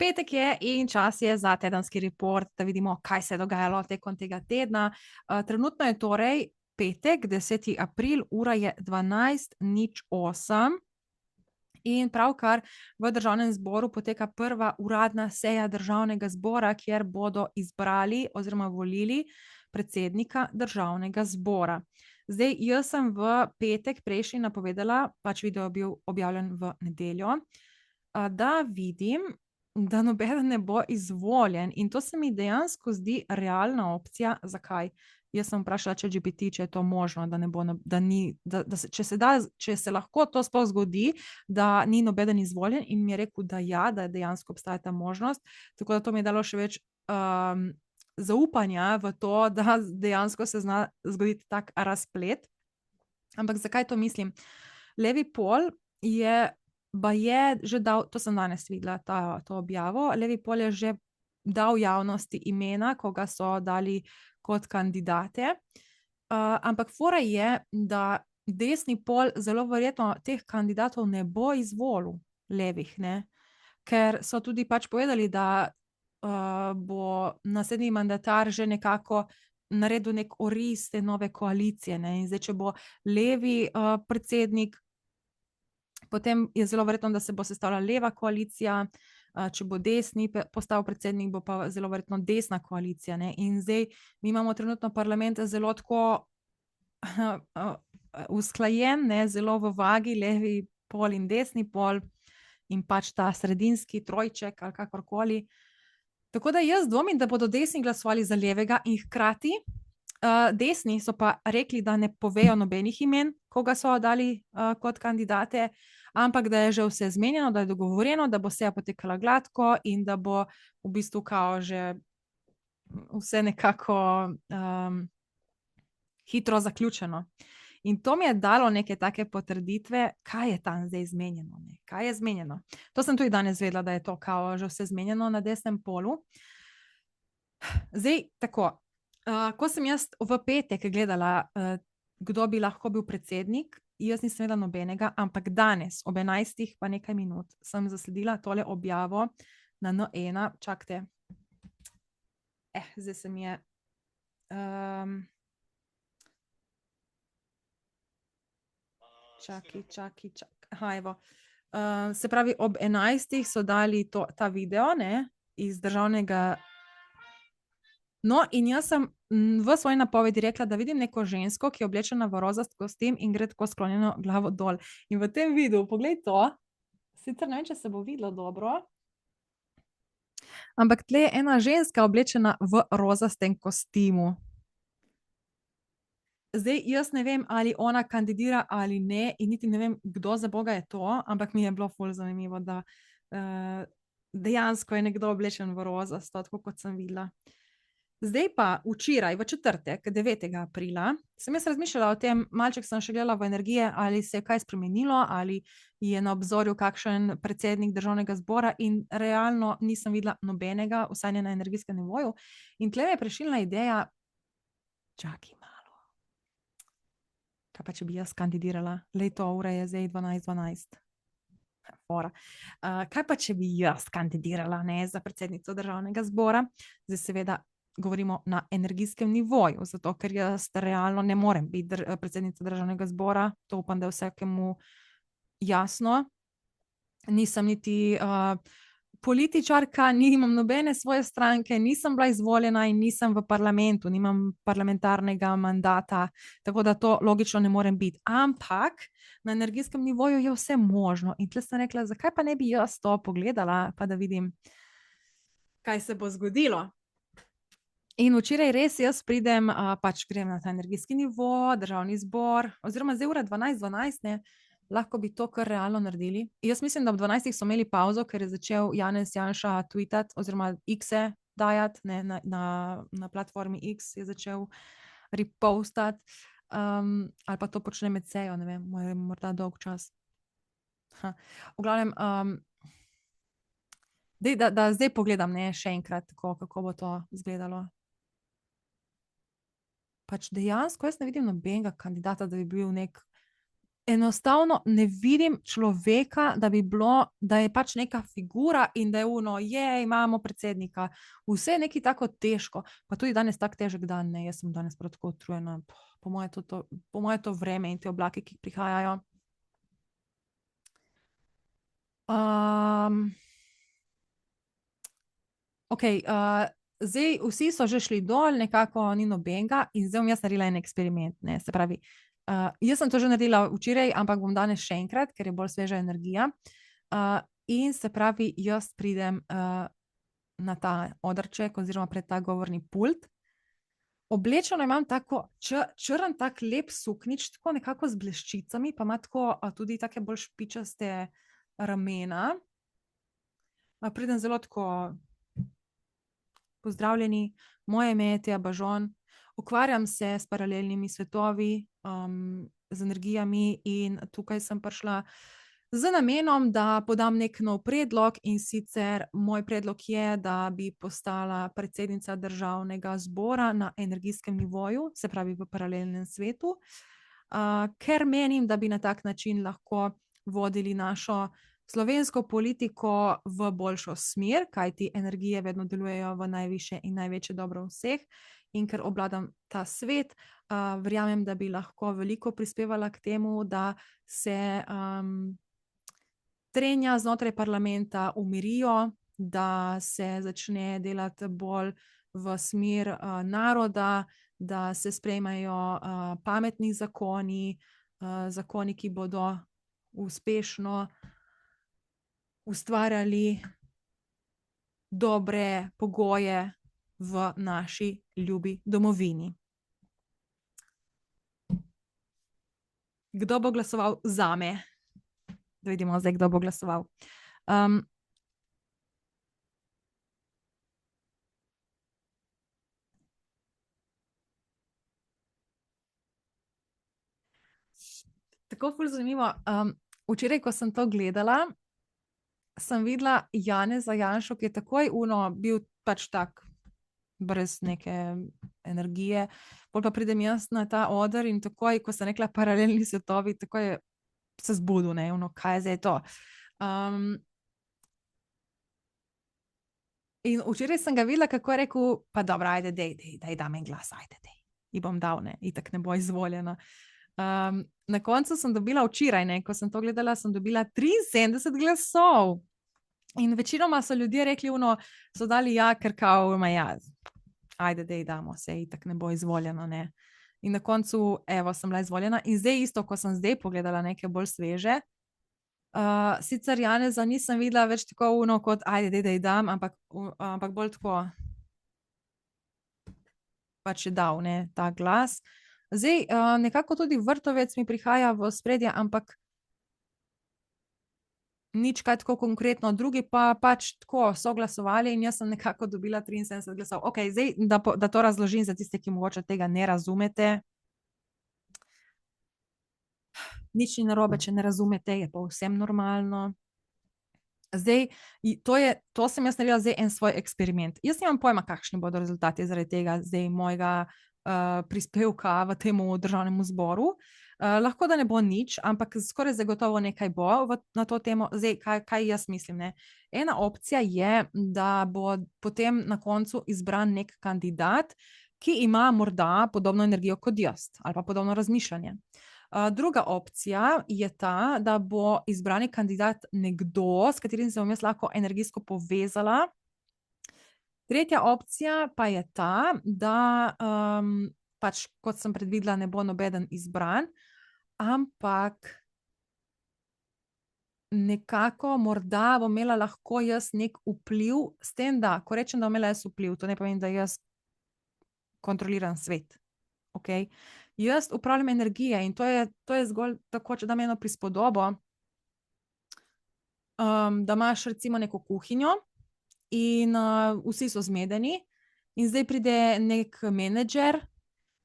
Petek je in čas je za tedenski report, da vidimo, kaj se je dogajalo tekom tega tedna. Trenutno je torej petek, 10. april, ura je 12:08 in pravkar v Državnem zboru poteka prva uradna seja Državnega zbora, kjer bodo izbrali oziroma volili predsednika Državnega zbora. Zdaj, jaz sem v petek prejšnji napovedala, pač video je bil objavljen v nedeljo, da vidim, da nobeden ne bo izvoljen, in to se mi dejansko zdi realna opcija. Zakaj? Jaz sem vprašala ChatGPT, če je to možno, da ne bo, da ni, da se, če se lahko to sploh zgodi, da ni nobeden izvoljen, in mi je rekel, da ja, da dejansko obstaja ta možnost, tako da to mi je dalo še več zaupanja v to, da dejansko se zna zgoditi tak razplet. Ampak zakaj to mislim? Levi Pol je že dal, to sem danes videla, to objavo, Levi Pol je že dal javnosti imena, koga so dali kot kandidate, ampak fora je, da desni pol zelo verjetno teh kandidatov ne bo izvolil, levih, ne, ker so tudi pač povedali, da bo naslednji mandatar že nekako naredil nek oris te nove koalicije, ne, in zdaj, če bo levi predsednik, potem je zelo verjetno, da se bo sestavila leva koalicija, če bo desni postal predsednik, bo pa zelo verjetno desna koalicija, ne, in zdaj mi imamo trenutno parlament zelo tako usklajen, ne, zelo v vagi, levi pol in desni pol in pač ta sredinski trojček ali kakorkoli. Tako da jaz dvomim, da bodo desni glasovali za levega, in hkrati desni so pa rekli, da ne povejo nobenih imen, koga so dali kot kandidate, ampak da je že vse zmenjeno, da je dogovorjeno, da bo seja potekala gladko in da bo v bistvu kao že vse nekako hitro zaključeno. In to mi je dalo neke take potrditve, kaj je tam zdaj zmenjeno, ne? Kaj je zmenjeno. To sem tudi danes vedela, da je to kao že vse zmenjeno na desnem polu. Zdaj, tako, ko sem jaz v petek gledala, kdo bi lahko bil predsednik, jaz nisem vedela nobenega, ampak danes ob 11 pa nekaj minut sem zasledila tole objavo na N1, čakajte, zdaj se mi je čakaj, evo, se pravi, ob 11 so dali ta video, ne, iz Državnega. No, in jaz sem v svoji napovedi rekla, da vidim neko žensko, ki je oblečena v rozast kostim in gre tako sklonjeno glavo dol. In v tem videu, poglej to, sicer ne vem, če se bo videlo dobro, ampak tle je ena ženska oblečena v rozastem kostimu. Zdaj, jaz ne vem, ali ona kandidira ali ne, in niti ne vem, kdo za boga je to, ampak mi je bilo ful zanimivo, da dejansko je nekdo oblečen v rozasto, tako kot sem videla. Zdaj pa včeraj, v četrtek, 9. aprila, sem jaz razmišljala o tem, malček sem še gledala v energije, ali se je kaj spremenilo, ali je na obzorju kakšen predsednik Državnega zbora, in realno nisem videla nobenega, vsaj ne na energijskem nivoju. In tle me je prešilna ideja, čakaj malo, kaj pa, če bi jaz kandidirala? Lej, to ura je zdaj 12:12. Fora. Kaj pa, če bi jaz kandidirala, ne, za predsednico Državnega zbora? Zdaj seveda govorimo na energijskem nivoju, zato ker jaz realno ne morem biti predsednica Državnega zbora, to upam, da je vsakemu jasno. Nisem niti političarka, nimam nobene svoje stranke, nisem bila izvoljena in nisem v parlamentu, nimam parlamentarnega mandata, tako da to logično ne morem biti. Ampak na energijskem nivoju je vse možno. In tle sem rekla, zakaj pa ne bi jaz to pogledala, pa da vidim, kaj se bo zgodilo. In včeraj res jaz pridem, pač grem na ta energijski nivo, Državni zbor, oziroma zdaj ura 12:12, ne, lahko bi to kar realno naredili. Jaz mislim, da ob 12 so imeli pavzo, ker je začel Janez Janša tweetati oziroma X-e dajati, ne, na platformi X je začel repostati, ali pa to počne med sejo, ne vem, morda dolg čas. V glavnem, da zdaj pogledam, ne, še enkrat, kako bo to izgledalo. Pač dejansko jaz ne vidim nobenega kandidata, da bi bil nek enostavno ne vidim človeka, da je pač neka figura in da imamo predsednika. Vse je nekaj tako težko, pa tudi danes tak težek dan, ne, jaz sem danes prav tako utrujena, po moje to vreme in te oblaki, ki prihajajo. Zdaj vsi so že šli dol, nekako ni nobenega in zdaj bom jaz naredila en eksperiment, ne, se pravi, jaz sem to že naredila včeraj, ampak bom danes še enkrat, ker je bolj sveža energija, in se pravi, jaz pridem, na ta odrček oziroma pred ta govorni pult. Oblečeno imam tako črn tak lep suknjič, tako nekako z bleščicami, pa ima tako, tudi take bolj špičaste ramena. Pridem zelo tako: pozdravljeni, moje ime je Teja Bažon, ukvarjam se s paralelnimi svetovi, z energijami in tukaj sem prišla z namenom, da podam nek nov predlog, in sicer moj predlog je, da bi postala predsednica Državnega zbora na energijskem nivoju, se pravi v paralelnem svetu, ker menim, da bi na tak način lahko vodili našo slovensko politiko v boljšo smer, kajti energije vedno delujejo v najvišje in največje dobro vseh, in ker obvladam ta svet, verjamem, da bi lahko veliko prispevala k temu, da se, trenja znotraj parlamenta umirijo, da se začne delati bolj v smer, naroda, da se sprejmejo, pametni zakoni, zakoni, ki bodo uspešno ustvarjali dobre pogoje v naši ljubi domovini. Kdo bo glasoval zame? Da vidimo zdaj, kdo bo glasoval. Tako ful zanimivo, včeraj, ko sem to gledala, sem videla Janeza Janšo, ki je takoj bil pač tak brez neke energije, pol pa pridem jaz na ta oder in takoj, ko sem rekla paralelni svetovi, takoj je se zbudil, ne, kaj je zdaj to. In včeraj sem ga videla, kako je rekel: pa dobro, ajde, daj dam en glas, ajde, ji bom dal, ne, itak ne bo izvoljena. Na koncu sem dobila včeraj, ne, ko sem to gledala, sem dobila 73 glasov. In večinoma so ljudje rekli so dali ja, ker kao ima jaz. Ajde, damo, se itak ne bo izvoljeno, ne. In na koncu, evo, sem bila izvoljena. In zdaj isto, ko sem zdaj pogledala nekaj bolj sveže, sicer Janeza nisem videla več tako kot ajde, dam, ampak bolj tako pač je dal, ne, ta glas. Zdaj, nekako tudi Vrtovec mi prihaja v ospredje, ampak nič kaj tako konkretno, drugi pa pač tako so glasovali in jaz sem nekako dobila 73 glasov. Okej, zdaj, da to razložim za tiste, ki mogoče tega ne razumete. Nič ni narobe, če ne razumete, je povsem normalno. Zdaj, to sem jaz naredila zdaj en svoj eksperiment. Jaz nimam pojma, kakšni bodo rezultati zaradi tega zdaj mojega, prispevka v temu Državnemu zboru. Lahko, da ne bo nič, ampak skoraj zagotovo nekaj bo na to temo. Zdaj, kaj jaz mislim, ne. Ena opcija je, da bo potem na koncu izbran nek kandidat, ki ima morda podobno energijo kot jaz, ali pa podobno razmišljanje. Druga opcija je ta, da bo izbrani kandidat nekdo, s katerim se bom jaz lahko energijsko povezala. Tretja opcija pa je ta, da, pač, kot sem predvidela, ne bo nobeden izbran, ampak nekako morda bom imela lahko jaz nek vpliv s tem, da, ko rečem, da bom imela jaz vpliv, to ne pomeni, da jaz kontroliram svet. Okej? Jaz upravljam energije in to je zgolj tako, če dam eno prispodobo, da imaš recimo neko kuhinjo in, vsi so zmedeni in zdaj pride neki menedžer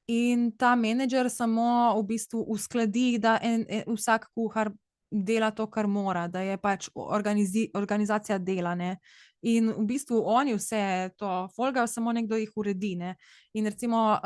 in ta menedžer samo v bistvu uskladi, da vsak kuhar dela to, kar mora, da je pač organizacija dela, ne. In v bistvu oni vse to folgajo, samo nekdo jih uredi, ne. In recimo,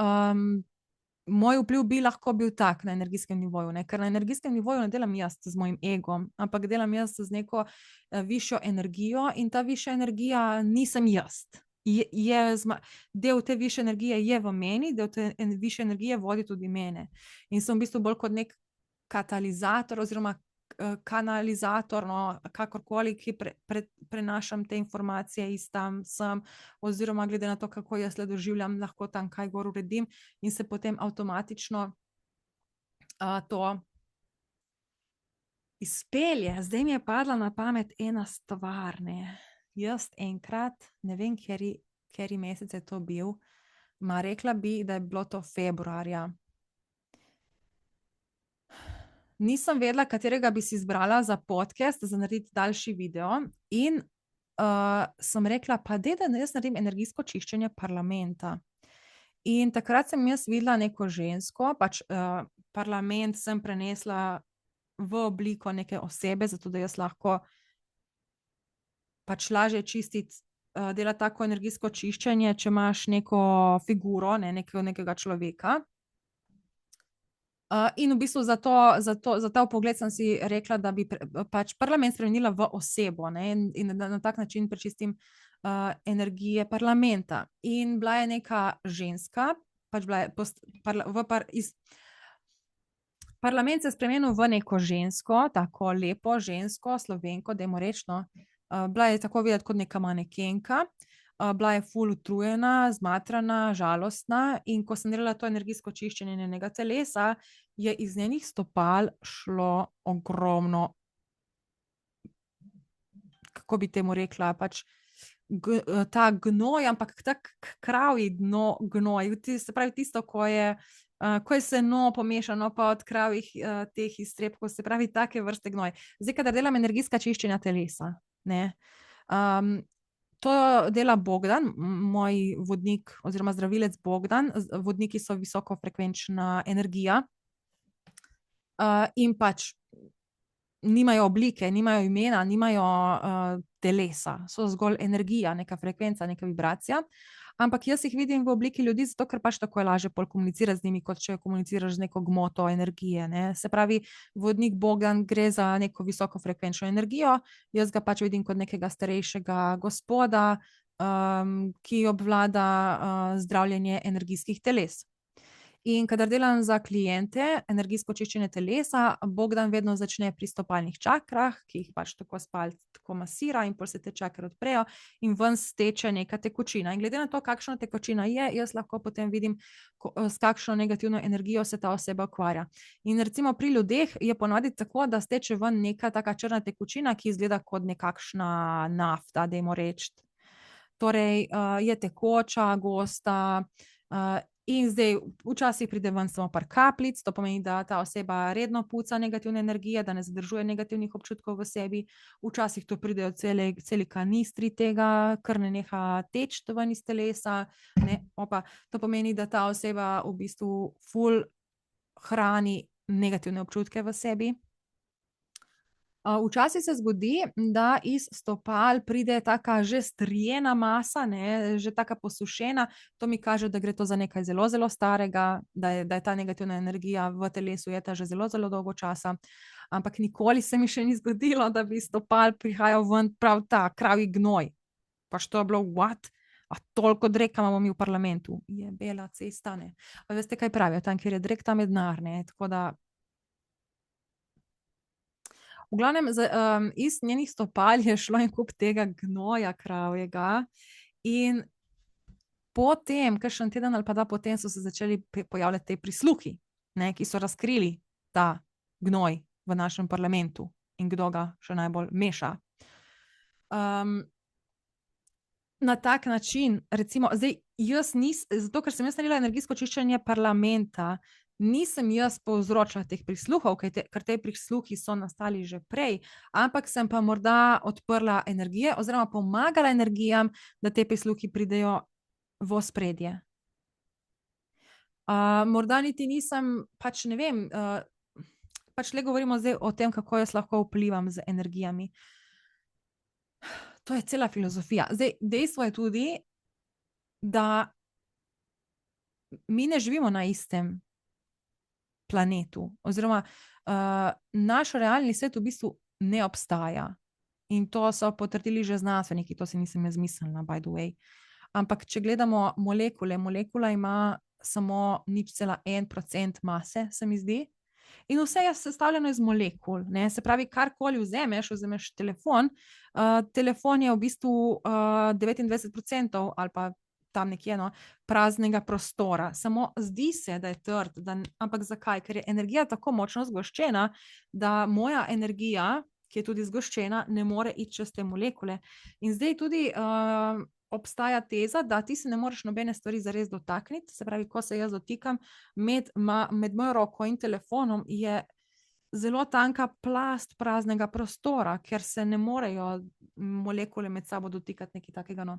moj vpliv bi lahko bil tak na energijskem nivoju, ne? Ker na energijskem nivoju ne delam jaz z mojim egom, ampak delam jaz z neko višjo energijo in ta višja energija nisem jaz. Del te višje energije je v meni, del te višje energije vodi tudi mene. In sem v bistvu bolj kot nek katalizator oziroma kanalizator, no, kakorkoli, ki prenašam te informacije iz tam sem, oziroma glede na to, kako jaz le doživljam, lahko tam kaj gor uredim in se potem avtomatično to izpelje. Zdaj mi je padla na pamet ena stvar, ne. Jaz enkrat, ne vem, kateri mesec je to bil, rekla bi, da je bilo to februarja. Nisem vedela, katerega bi si izbrala za podcast, za narediti daljši video in sem rekla, pa da jaz naredim energijsko čiščenje parlamenta. In takrat sem jaz videla neko žensko, pač parlament sem prenesla v obliko neke osebe, zato da jaz lahko pač lažje čistiti, delati tako energijsko čiščenje, če imaš neko figuro, ne, nekega človeka. In v bistvu za ta vpogled sem si rekla, da bi pač parlament spremenila v osebo, ne, in na tak način prečistim energije parlamenta. In bila je neka ženska, pač bila je parlament se je spremenil v neko žensko, tako lepo žensko, Slovenko, dajmo reči, no. Bila je tako videti kot neka manekenka, bila je ful utrujena, zmatrana, žalostna, in ko sem delala to energijsko čiščenje njenega telesa, je iz njenih stopal šlo ogromno, kako bi temu rekla, pač ta gnoj, ampak tak kravji gnoj, se pravi tisto, ko je seno pomešano pa od kravjih teh iztrebkov, se pravi take vrste gnoj. Zdaj, kadar delam energijska čiščenja telesa, ne, to dela Bogdan, moj vodnik oziroma zdravilec Bogdan, vodniki so visokofrekvenčna energija, in pač nimajo oblike, nimajo imena, nimajo telesa, so zgolj energija, neka frekvenca, neka vibracija, ampak jaz jih vidim v obliki ljudi, zato ker pač tako je lažje pol komunicirati z njimi, kot če komuniciraš z neko gmoto energije, ne. Se pravi, vodnik Bogdan gre za neko visokofrekvenčno energijo, jaz ga pač vidim kot nekega starejšega gospoda, ki obvlada zdravljenje energijskih teles. In kadar delam za kliente energijsko čiščenje telesa, Bogdan vedno začne pri stopalnih čakrah, ki jih pač tako s palci tako masira in pol se te čakre odprejo in ven steče neka tekočina. In glede na to, kakšna tekočina je, jaz lahko potem vidim, s kakšno negativno energijo se ta oseba ukvarja. In recimo pri ljudeh je ponavadi tako, da steče ven neka taka črna tekočina, ki izgleda kot nekakšna nafta, dajmo reči. Torej je tekoča, gosta, in zdaj včasih pride ven samo par kapljic, to pomeni, da ta oseba redno puca negativne energije, da ne zadržuje negativnih občutkov v sebi, včasih to pridejo celi kanistri tega, kar ne neha teči ven iz telesa, ne, to pomeni, da ta oseba v bistvu ful hrani negativne občutke v sebi. Včasih se zgodi, da iz stopal pride taka že strjena masa, ne, že taka posušena, to mi kaže, da gre to za nekaj zelo, zelo starega, da je ta negativna energija v telesu ujeta že zelo, zelo dolgo časa, ampak nikoli se mi še ni zgodilo, da bi iz stopal prihajal ven prav ta kravji gnoj. Pač to je bilo what? A toliko dreka imamo mi v parlamentu? Je bela cesta, ne. A veste, kaj pravijo, tam, kjer je drek, tam je denar, ne, tako da. V glavnem, iz njenih stopal je šlo en kup tega gnoja kravjega in potem, kakšen teden ali pa dva potem, so se začeli pojavljati ti prisluhi, ne, ki so razkrili ta gnoj v našem parlamentu in kdo ga še najbolj meša. Na tak način, recimo, zdaj jaz zato ker sem jaz naredila energijsko čiščenje parlamenta, nisem jaz povzročila teh prisluhov, ker ti prisluhi so nastali že prej, ampak sem pa morda odprla energije oziroma pomagala energijam, da ti prisluhi pridejo v ospredje. Morda niti nisem, pač ne vem, pač le govorimo zdaj o tem, kako jaz lahko vplivam z energijami. To je cela filozofija. Zdaj, dejstvo je tudi, da mi ne živimo na istem planetu, oziroma naš realni svet v bistvu ne obstaja. In to so potrdili že znanstveniki, to si nisem izmislila, by the way. Ampak, če gledamo molekule, molekula ima samo 0,1% mase, se mi zdi. In vse je sestavljeno iz molekul. Ne? Se pravi, karkoli vzameš telefon, telefon je v bistvu 29% ali pa tam nekje praznega prostora. Samo zdi se, da je trd, ampak zakaj? Ker je energija tako močno zgoščena, da moja energija, ki je tudi zgoščena, ne more iti čez te molekule. In zdaj tudi obstaja teza, da ti se ne moreš nobene stvari zares dotakniti, se pravi, ko se jaz dotikam, med mojo roko in telefonom je zelo tanka plast praznega prostora, ker se ne morejo molekule med sabo dotikati nekaj takega.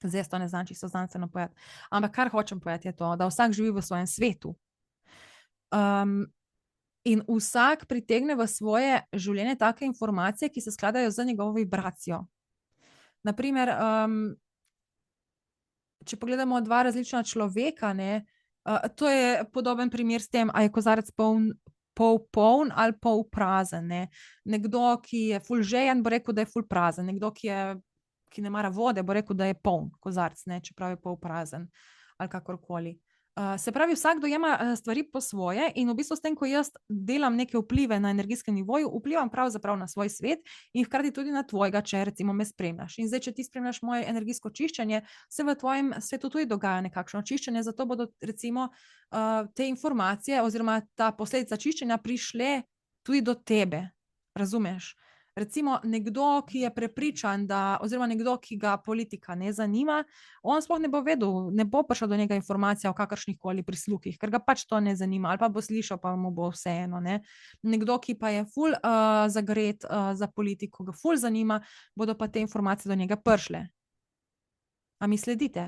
Zdaj to ne znam čisto znanstveno povedati. Ampak kar hočem povedati je to, da vsak živi v svojem svetu. In vsak pritegne v svoje življenje take informacije, ki se skladajo z njegovo vibracijo. Naprimer, če pogledamo dva različna človeka, to je podoben primer s tem, a je kozarec pol poln ali pol prazen. Nekdo, ki je ful žejen, bo rekel, da je ful prazen. Nekdo, ki ne mara vode, bo rekel, da je poln kozarec, čeprav je pol prazen ali kakorkoli. Se pravi, vsak dojema stvari po svoje in v bistvu s tem, ko jaz delam neke vplive na energijskem nivoju, vplivam pravzaprav na svoj svet in hkrati tudi na tvojega, če recimo me spremljaš. In zdaj, če ti spremljaš moje energijsko čiščenje, se v tvojem svetu tudi dogaja nekakšno čiščenje, zato bodo recimo te informacije oziroma ta posledica čiščenja prišle tudi do tebe. Razumeš? Recimo nekdo, ki je prepričan, oziroma nekdo, ki ga politika ne zanima, on sploh ne bo vedel, ne bo prišla do njega informacija o kakršnih koli prisluhih, ker ga pač to ne zanima, ali pa bo slišal, pa mu bo vseeno. Nekdo, ki pa je ful zagret za politiko, ga ful zanima, bodo pa te informacije do njega prišle. A mi sledite?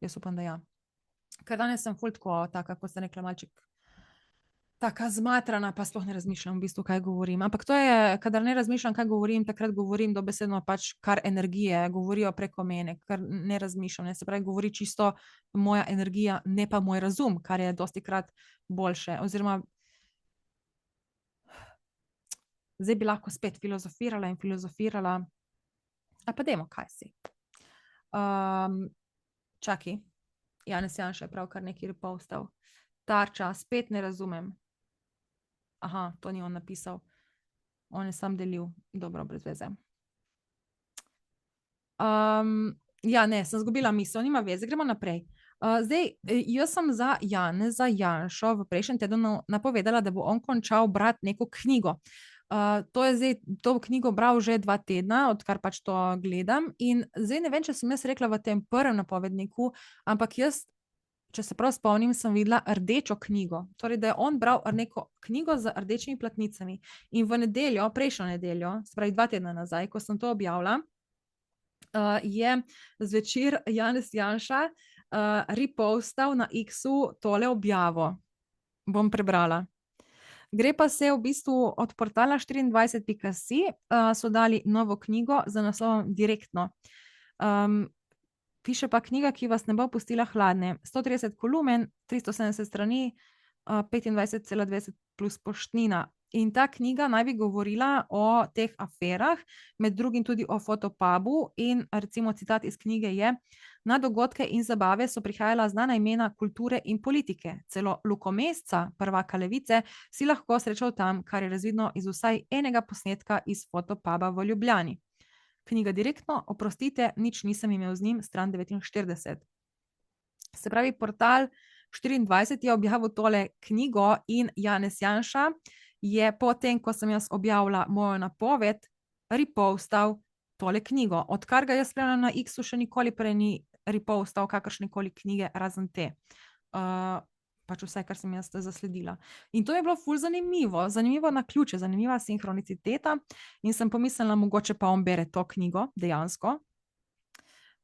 Jaz upam, da ja. Ker danes sem ful tako, taka, kot ste rekla, malček taka zmatrana, pa sploh ne razmišljam v bistvu, kaj govorim. Ampak to je, kadar ne razmišljam, kaj govorim, takrat govorim dobesedno pač kar energije, govorijo preko mene, kar ne razmišljam. Se pravi, govori čisto moja energija, ne pa moj razum, kar je dostikrat boljše. Oziroma, zdaj bi lahko spet filozofirala. A pa dajmo, kaj si. Čakaj, Janez Janša je prav kar nekaj repostal. Tarča, spet ne razumem. Aha, to ni on napisal. On je sam delil. Dobro, brez veze. Ja, ne, sem zgubila misel, nima veze, gremo naprej. Zdaj, jaz sem za Janeza Janšo v prejšnjem tednu napovedala, da bo on končal brati neko knjigo. To je zdaj, to knjigo bral že 2 tedna, odkar pač to gledam, in zdaj ne vem, če sem jaz rekla v tem prvem napovedniku, ampak jaz, če se prav spomnim, sem videla rdečo knjigo. Torej, da je on bral neko knjigo z rdečimi platnicami. In v nedeljo, prejšnjo nedeljo, se pravi 2 tedna nazaj, ko sem to objavila, je zvečer Janez Janša repostal na X-u tole objavo. Bom prebrala. Gre pa se v bistvu od portala 24.si, so dali novo knjigo z naslovom Direktno. Piše pa knjiga, ki vas ne bo pustila hladne. 130 kolumen, 370 strani, 25,20 plus poštnina. In ta knjiga naj bi govorila o teh aferah, med drugim tudi o Fotopubu, in recimo citat iz knjige je: na dogodke in zabave so prihajala znana imena kulture in politike. Celo Luko Mesca, prvaka Levice, si lahko srečal tam, kar je razvidno iz vsaj enega posnetka iz Fotopuba v Ljubljani. Knjiga Direktno, oprostite, nič nisem imel z njim, stran 49. Se pravi, portal 24 je objavil tole knjigo in Janez Janša je potem, ko sem jaz objavila mojo napoved, repostal tole knjigo. Odkar ga jaz spremljam na X-u, še nikoli prej ni repostal kakršnekoli knjige, razen te. Pač vse, kar sem jaz zasledila. In to je bilo ful zanimivo na ključe, zanimiva sinhroniciteta, in sem pomislila, mogoče pa on bere to knjigo, dejansko,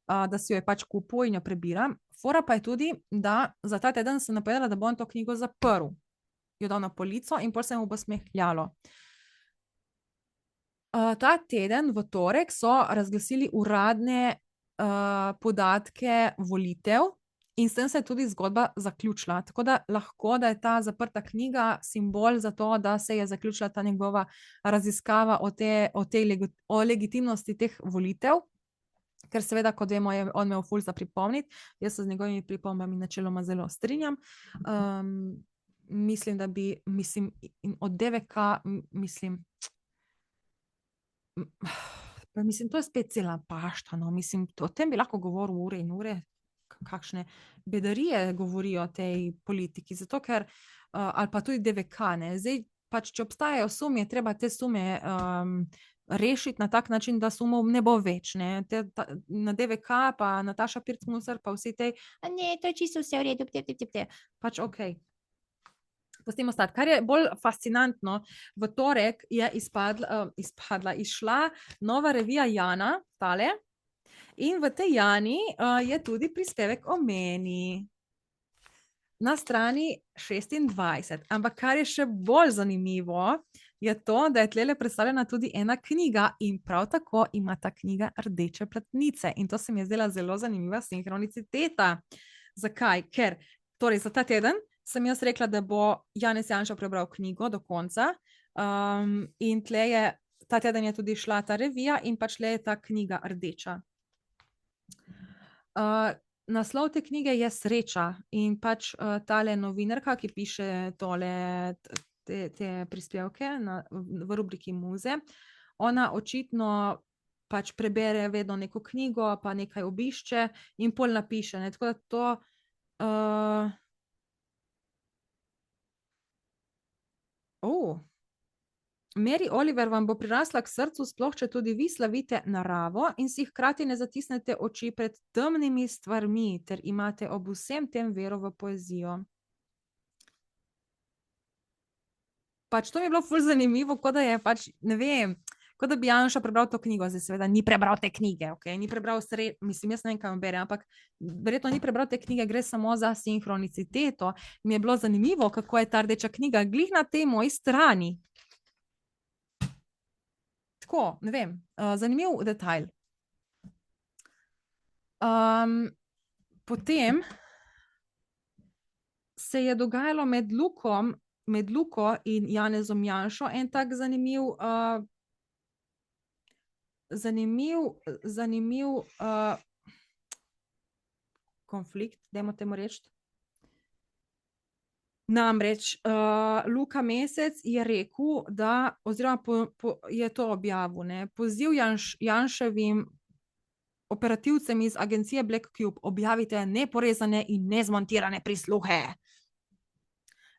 da si jo je pač kupil in jo prebira. Fora pa je tudi, da za ta teden sem napovedala, da bo on to knjigo zaprl, jo dal na polico in pol se mu bo smehljalo. Ta teden, v torek, so razglasili uradne podatke volitev In s tem se je tudi zgodba zaključila. Tako da lahko, da je ta zaprta knjiga simbol za to, da se je zaključila ta njegova raziskava o legitimnosti teh volitev. Ker seveda, kot vemo, je on imel ful za pripomniti. Jaz se z njegovimi pripombami načeloma zelo strinjam. Mislim, da bi, od DVK, to je spet cela pašta, no. O tem bi lahko govoril ure in ure, kakšne bedarije govorijo o tej politiki, zato ker, ali pa tudi DVK, ne. Zdaj pač, če obstajajo sumi, je treba te sume rešiti na tak način, da sumov ne bo več, ne. Na DVK pa Nataša Pirc Musar pa vsi tej, ne, to je čisto vse v redu, pač okej. Pustimo stati. Kar je bolj fascinantno, v torek je izšla nova revija Jana, tale, in v tej Jani je tudi prispevek o meni. Na strani 26. Ampak kar je še bolj zanimivo, je to, da je tlele predstavljena tudi ena knjiga in prav tako ima ta knjiga rdeče platnice. In to se mi je zdela zelo zanimiva sinhroniciteta. Zakaj? Ker, torej za ta teden sem jaz rekla, da bo Janez Janša prebral knjigo do konca, in tle je, ta teden je tudi šla ta revija in pač tle je ta knjiga rdeča. Naslov te knjige je Sreča in pač tale novinarka, ki piše te prispevke v rubriki Muze, ona očitno pač prebere vedno neko knjigo, pa nekaj obišče in pol napiše, ne, tako da to Mary Oliver vam bo prirasla k srcu, sploh če tudi vi slavite naravo in si hkrati ne zatisnete oči pred temnimi stvarmi, ter imate ob vsem tem vero v poezijo. Pač to mi je bilo ful zanimivo, kot da je pač, ne vem, kot da bi Janša prebral to knjigo, zdaj seveda ni prebral te knjige, okej, ni prebral jaz ne vem, kaj on bere, ampak verjetno ni prebral te knjige, gre samo za sinhroniciteto. Mi je bilo zanimivo, kako je ta rdeča knjiga glih na tej moji strani. Tako, ne vem, zanimiv detajl. Potem se je dogajalo med Luko in Janezom Janšo en tak zanimiv konflikt, dajmo temu reči. Namreč, Luka Mesec je rekel, da, oziroma je to objavil, ne, poziv Janševim operativcem iz agencije Black Cube, objavite neporezane in nezmontirane prisluhe.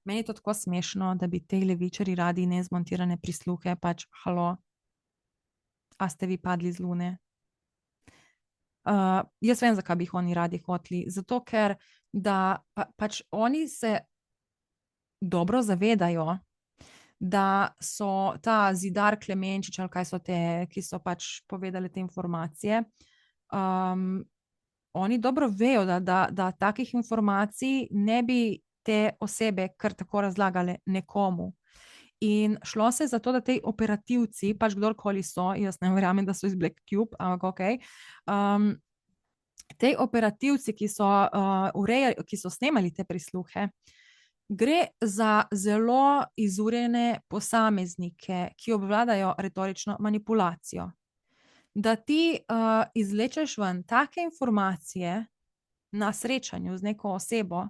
Meni je to tako smešno, da bi te levičarji radi nezmontirane prisluhe, pač, halo, a ste vi padli z lune? Jaz vem, zakaj bi jih oni radi hoteli, zato ker, da pač oni se dobro zavedajo, da so ta Zidar Klemenčič, ali kaj so te, ki so pač povedali te informacije, oni dobro vejo, da takih informacij ne bi te osebe kar tako razlagale nekomu. In šlo se za to, da te operativci, pač kdorkoli so, jaz ne verjamem, da so iz Black Cube, ampak okej, te operativci, ki so snemali te prisluhe, gre za zelo izurjene posameznike, ki obvladajo retorično manipulacijo. Da ti izvlečeš ven take informacije na srečanju z neko osebo,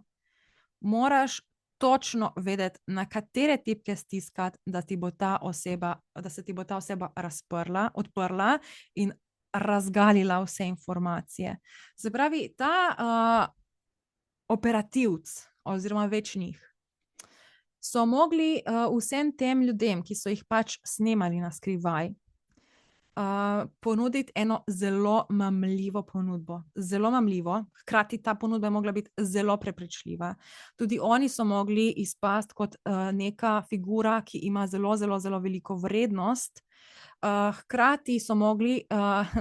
moraš točno vedeti, na katere tipke stiskati, da se ti bo ta oseba odprla in razgalila vse informacije. Se pravi, ta operativc oziroma več njih so mogli vsem tem ljudem, ki so jih pač snemali na skrivaj, ponuditi eno zelo mamljivo ponudbo. Zelo mamljivo, hkrati ta ponudba je mogla biti zelo prepričljiva. Tudi oni so mogli izpasti kot neka figura, ki ima zelo, zelo, zelo veliko vrednost. Hkrati so mogli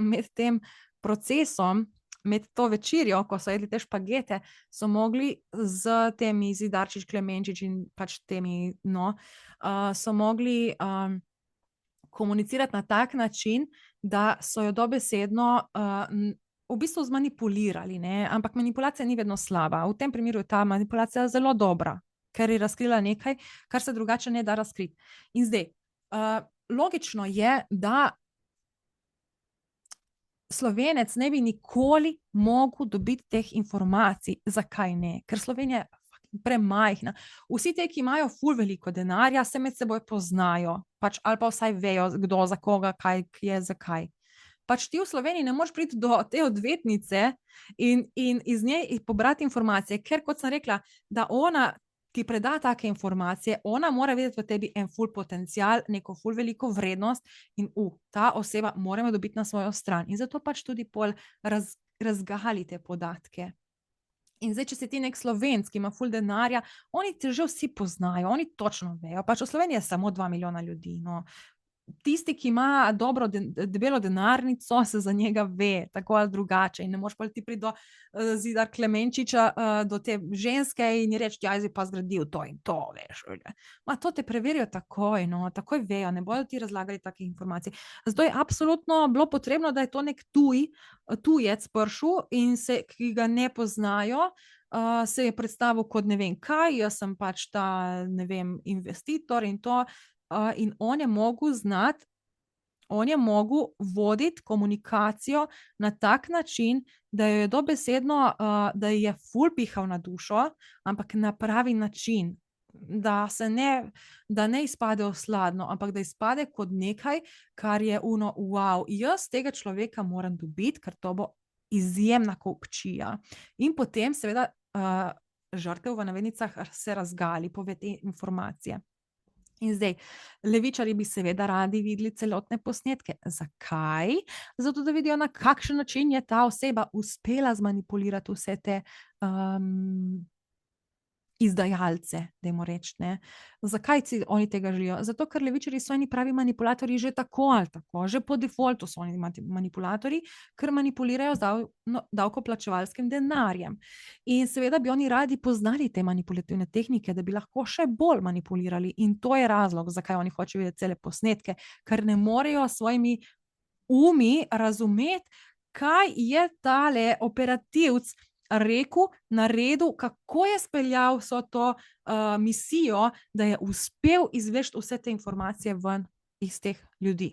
med tem procesom, med to večerjo, ko so jedli te špagete, so mogli z temi Zidarčič, Klemenčič in pač temi, so mogli komunicirati na tak način, da so jo dobesedno v bistvu zmanipulirali, ne? Ampak manipulacija ni vedno slaba. V tem primeru je ta manipulacija zelo dobra, ker je razkrila nekaj, kar se drugače ne da razkriti. In zdaj, logično je, da Slovenec ne bi nikoli mogel dobiti teh informacij. Zakaj ne? Ker Slovenija je premajhna. Vsi te, ki imajo ful veliko denarja, se med seboj poznajo, pač, ali pa vsaj vejo, kdo za koga, kaj je, zakaj. Pač ti v Sloveniji ne moreš priti do te odvetnice in iz nje pobrati informacije, ker, kot sem rekla, da ona ti preda take informacije, ona mora videti v tebi en ful potencial, neko ful veliko vrednost in ta oseba moramo dobiti na svojo stran. In zato pač tudi pol razgali te podatke. In zdaj, če si ti nek Slovenc, ki ima ful denarja, oni te že vsi poznajo, oni točno vejo. Pač v Sloveniji je samo 2 milijona ljudi, no. Tisti, ki ima dobro debelo denarnico, se za njega ve, tako ali drugače. In ne moreš pa ti priti do Zidar Klemenčiča, do te ženske in reči, ja, zdaj pa zgradil to in to, veš. Ma to te preverijo takoj, no, takoj vejo, ne bodo ti razlagali takih informacij. Zato je absolutno bilo potrebno, da je to nek tujec prišel in ki ga ne poznajo, se je predstavil kot ne vem kaj, jaz sem pač ta, ne vem, investitor in to. In on je mogel znati, on je mogel voditi komunikacijo na tak način, da jo je dobesedno, da je ful pihal na dušo, ampak na pravi način, da ne izpade osladno, ampak da izpade kot nekaj, kar je wow, jaz tega človeka moram dobiti, ker to bo izjemna kupčija. In potem seveda žrtev v navednicah se razgali, pove te informacije. In zdaj, levičarji bi seveda radi videli celotne posnetke. Zakaj? Zato, da vidijo, na kakšen način je ta oseba uspela zmanipulirati vse te izdajalce, dajmo reči, ne. Zakaj oni tega želijo? Zato, ker levičarji so eni pravi manipulatorji že tako ali tako, že po defaultu so oni manipulatorji, ker manipulirajo z davkoplačevalskim denarjem. In seveda bi oni radi poznali te manipulativne tehnike, da bi lahko še bolj manipulirali. In to je razlog, zakaj oni hočejo videti cele posnetke, ker ne morejo s svojimi umi razumeti, kaj je tale operativc rekel, naredil, kako je speljal vso to misijo, da je uspel izvleči vse te informacije ven iz teh ljudi.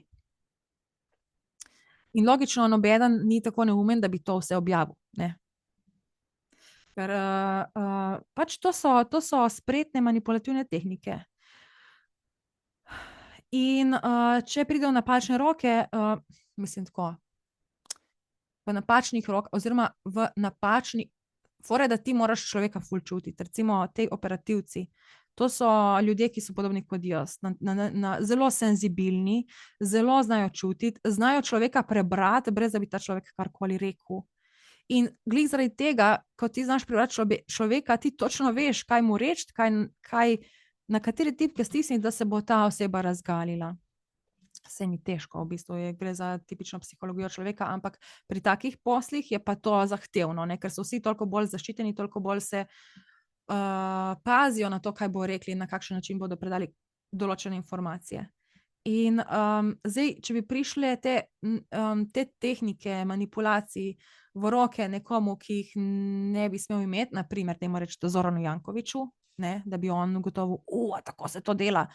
In logično, nobeden ni tako neumen, da bi to vse objavil, ne. Ker pač to so spretne manipulativne tehnike. In če pride v napačne roke, mislim tako, v napačnih rokah, oziroma v napačni, fora je, da ti moraš človeka ful čutiti, recimo tej operativci, to so ljudje, ki so podobni kot jaz, zelo senzibilni, zelo znajo čutiti, znajo človeka prebrati, brez da bi ta človek karkoli rekel. In glih zaradi tega, ko ti znaš prebrati človeka, ti točno veš, kaj mu reči, na kateri tipke stisniti, da se bo ta oseba razgalila. Saj ni težko, v bistvu gre za tipično psihologijo človeka, ampak pri takih poslih je pa to zahtevno, ne, ker so vsi toliko bolj zaščiteni, toliko bolj se pazijo na to, kaj bodo rekli, na kakšen način bodo predali določene informacije. In zdaj, če bi prišle te tehnike manipulacij v roke nekomu, ki jih ne bi smel imeti, na primer, dajmo reči Zoranu Jankoviću, ne, da bi on ugotovil, tako se to dela,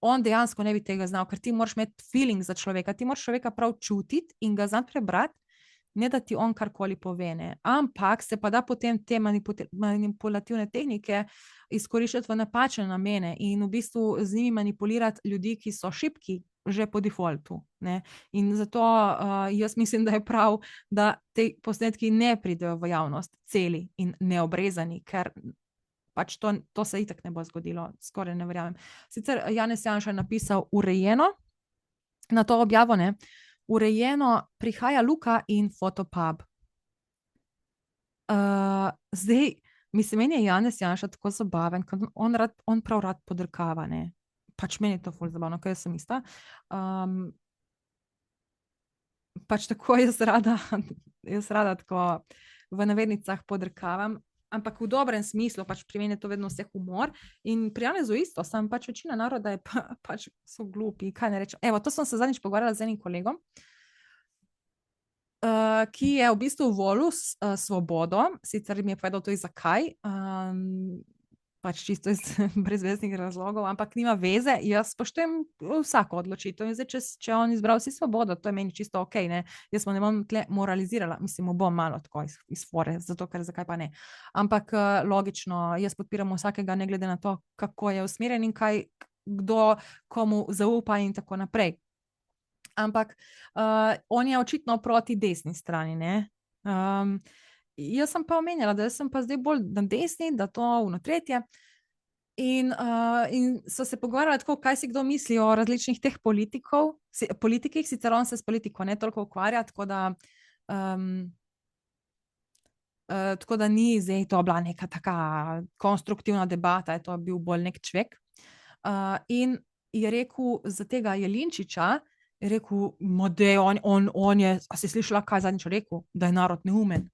on dejansko ne bi tega znal, ker ti moraš imeti feeling za človeka, ti moraš človeka prav čutiti in ga znati prebrati, ne da ti on karkoli pove, ne. Ampak se pa da potem te manipulativne tehnike izkoriščati v napačne namene in v bistvu z njimi manipulirati ljudi, ki so šibki, že po defaultu, ne. In zato jaz mislim, da je prav, da te posnetki ne pridejo v javnost celi in neobrezani, ker pač to se itak ne bo zgodilo, skoraj ne verjamem. Sicer Janez Janša je napisal urejeno na to objavo, ne, urejeno, prihaja Luka in Fotopub. Zdaj, mislim, meni je Janez Janša tako zabaven, ker on prav rad podrkava, ne. Pač meni je to ful zabavno, ker jaz sem ista. Pač tako jaz rada tako v navednicah podrkavam, ampak v dobrem smislu, pač pri meni je to vedno vse humor in pri Janezu isto, samo pač večina naroda je pač so glupi, kaj ne rečem. Evo, to sem se zadnjič pogovarjala z enim kolegom ki je v bistvu volil svobodo, sicer mi je povedal tudi zakaj, pač čisto iz brezveznih razlogov, ampak nima veze, jaz spoštujem vsako odločitev in zdaj, če on izbral si svobodo, to je meni čisto ok, ne, jaz mu ne bom tle moralizirala, mislim, bom malo tako iz fore, zato ker zakaj pa ne, ampak logično, jaz podpiram vsakega, ne glede na to, kako je usmerjen in kaj, kdo komu zaupa in tako naprej. Ampak on je očitno proti desni strani, ne. Jaz sem pa omenjala, da sem pa zdaj bolj na desni, da to ono tretje. In so se pogovarjali tako, kaj si kdo misli o različnih teh politikih, sicer on se s politiko ne toliko ukvarja, tako da ni zdaj to bila neka taka konstruktivna debata, je to bil bolj nek čvek. In je rekel za tega Jelinčiča, je rekel, on je, a si slišala, kaj zadnjič rekel, da je narod neumen.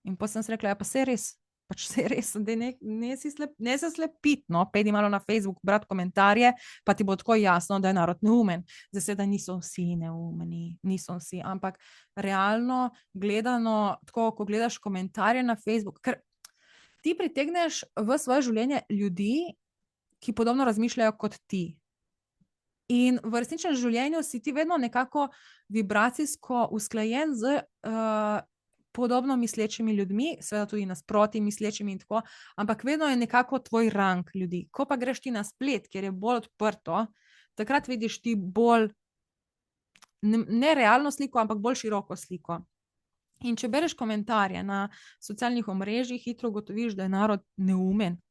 In pa sem se rekla, ja, pa se res, pač se res, ne se slepiti, no, pejdi malo na Facebook, brati komentarje, pa ti bo tako jasno, da je narod neumen. Zdaj se, da niso vsi neumeni, niso vsi, ampak realno gledano, tako, ko gledaš komentarje na Facebook, ker ti pritegneš v svoje življenje ljudi, ki podobno razmišljajo kot ti. In v resničnem življenju si ti vedno nekako vibracijsko usklajen z podobno mislečimi ljudmi, seveda tudi nasproti mislečimi in tako, ampak vedno je nekako tvoj rang ljudi. Ko pa greš ti na splet, kjer je bolj odprto, takrat vidiš ti bolj ne realno sliko, ampak bolj široko sliko. In če bereš komentarje na socialnih omrežjih, hitro ugotoviš, da je narod neumen.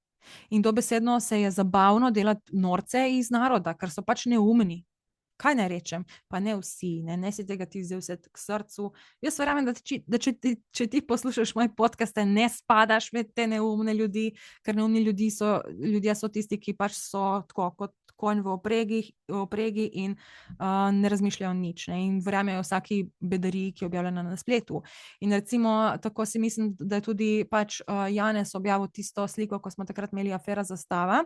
In dobesedno se je zabavno delati norce iz naroda, ker so pač neumni. Kaj naj rečem? Pa ne vsi, ne si tega ti vzel vse k srcu. Jaz verjamem, da če ti poslušaš moj podcast, ne spadaš med te neumne ljudi, ker neumni ljudje so tisti, ki pač so tako kot konj v opregi in ne razmišljajo nič, ne, in verjamejo vsaki bedariji, ki je objavljena na spletu. In recimo, tako si mislim, da je tudi pač Janez objavil tisto sliko, ko smo takrat imeli afera Zastava,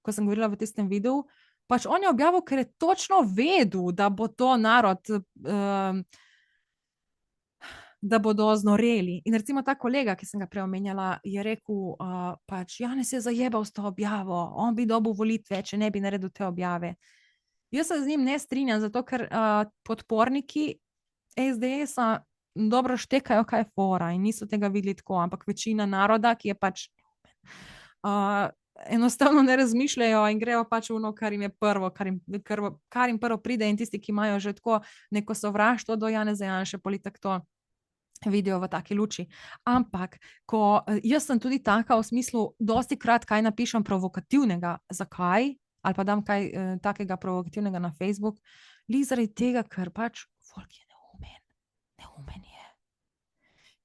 ko sem govorila v tistem videu, pač on je objavil, ker je točno vedel, da bo to narod, da bodo znoreli. In recimo ta kolega, ki sem ga prej omenjala, je rekel, pač Janez je zajebal s to objavo, on bi dobil volitve, če ne bi naredil te objave. Jaz se z njim ne strinjam, zato ker podporniki SDS-a dobro štekajo, kaj je fora in niso tega videli tako, ampak večina naroda, ki je pač enostavno ne razmišljajo in grejo pač v ono, kar jim je prvo, kar jim prvo pride, in tisti, ki imajo že tako neko sovraštvo do Janeza Janše, politik to vidijo v taki luči. Ampak, ko jaz sem tudi taka v smislu, dostikrat kaj napišem provokativnega, zakaj, ali pa dam kaj takega provokativnega na Facebook, zaradi tega, ker pač folk je neumen je.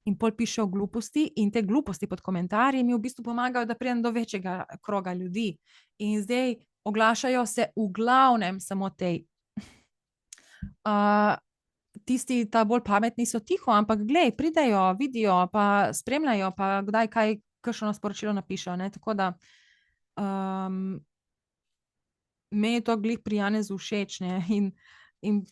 In pol pišejo gluposti in te gluposti pod komentarji mi v bistvu pomagajo, da pridem do večjega kroga ljudi. In zdaj oglašajo se v glavnem samo tej. Tisti, ta bolj pametni so tiho, ampak glej, pridejo, vidijo, pa spremljajo, pa kdaj kaj, kakšno sporočilo napišejo, ne, tako da meni je to glih pri Janezu všeč, ne, in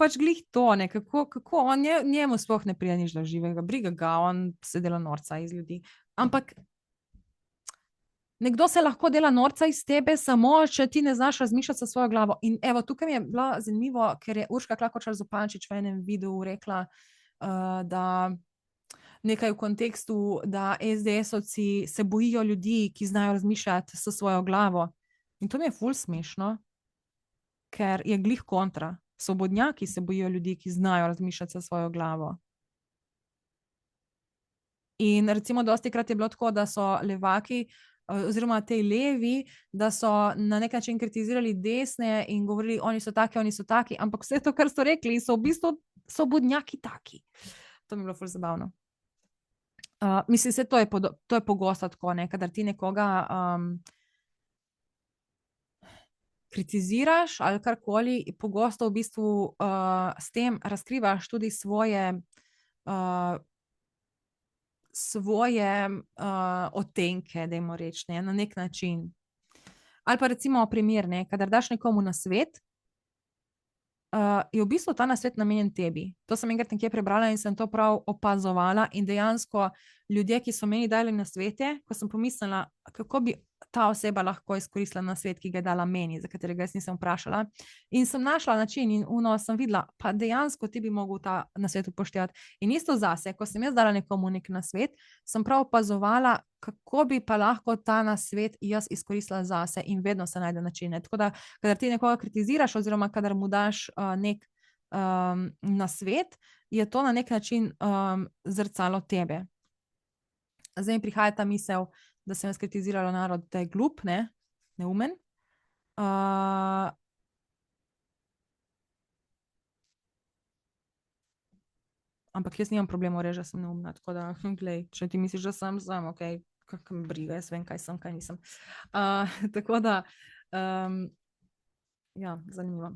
pač glih to, ne, kako on, njemu sploh ne pride nič do živega, briga ga, on se dela norca iz ljudi. Ampak nekdo se lahko dela norca iz tebe, samo če ti ne znaš razmišljati sa svojo glavo. In evo, tukaj mi je bilo zanimivo, ker je Urška Klakočar Zupančič v enem videu rekla, da nekaj v kontekstu, da SDS-ovci se bojijo ljudi, ki znajo razmišljati sa svojo glavo. In to mi je ful smešno, ker je glih kontra. Svobodnjaki se bojijo ljudi, ki znajo razmišljati sa svojo glavo. In recimo dostikrat je bilo tako, da so levaki oziroma tej levi, da so na nek način kritizirali desne in govorili, oni so taki, ampak vse to, kar so rekli, so v bistvu svobodnjaki taki. To mi je bilo ful zabavno. Mislim, se to je pogosto tako, ne, kadar ti nekoga kritiziraš ali karkoli, pogosto v bistvu s tem razkrivaš tudi svoje odtenke, dajmo reči, ne, na nek način. Ali pa recimo primer, ne, kadar daš nekomu nasvet, je v bistvu ta nasvet namenjen tebi. To sem enkrat nekje prebrala in sem to prav opazovala. In dejansko ljudje, ki so meni dali nasvete, ko sem pomislila, kako bi ta oseba lahko izkoristila nasvet, ki ga je dala meni, za katerega jaz nisem vprašala. In sem našla način in sem videla, pa dejansko ti bi mogel ta nasvet upoštevati. In isto zase, ko sem jaz dala nekomu nek nasvet, sem prav opazovala, kako bi pa lahko ta nasvet jaz izkoristila zase in vedno se najde načine. Tako da, kadar ti nekoga kritiziraš oziroma kadar mu daš nek nasvet, je to na nek način zrcalo tebe. Zdaj mi prihaja ta misel, da sem jaz kritizirala narod, da je glup, neumen. Ampak jaz nimam problema reči, da sem neumna. Tako da, glej, če ti misliš, da sem, ok, kakšna briga, jaz vem, kaj sem, kaj nisem. Tako da, ja, zanimivo.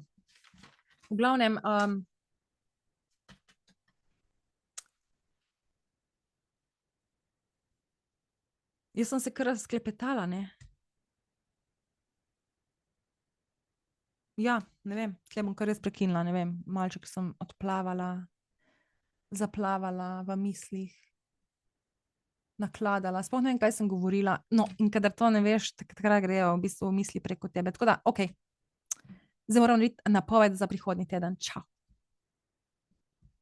V glavnem, jaz sem se kar sklepetala, ne? Ja, ne vem, tle bom kar res prekinila, ne vem, malček sem odplavala, zaplavala v mislih, nakladala, sploh ne vem, kaj sem govorila. No, in kadar to ne veš, takrat grejo v bistvu misli preko tebe. Tako da, ok, zdaj moram narediti napoved za prihodnji teden. Čau.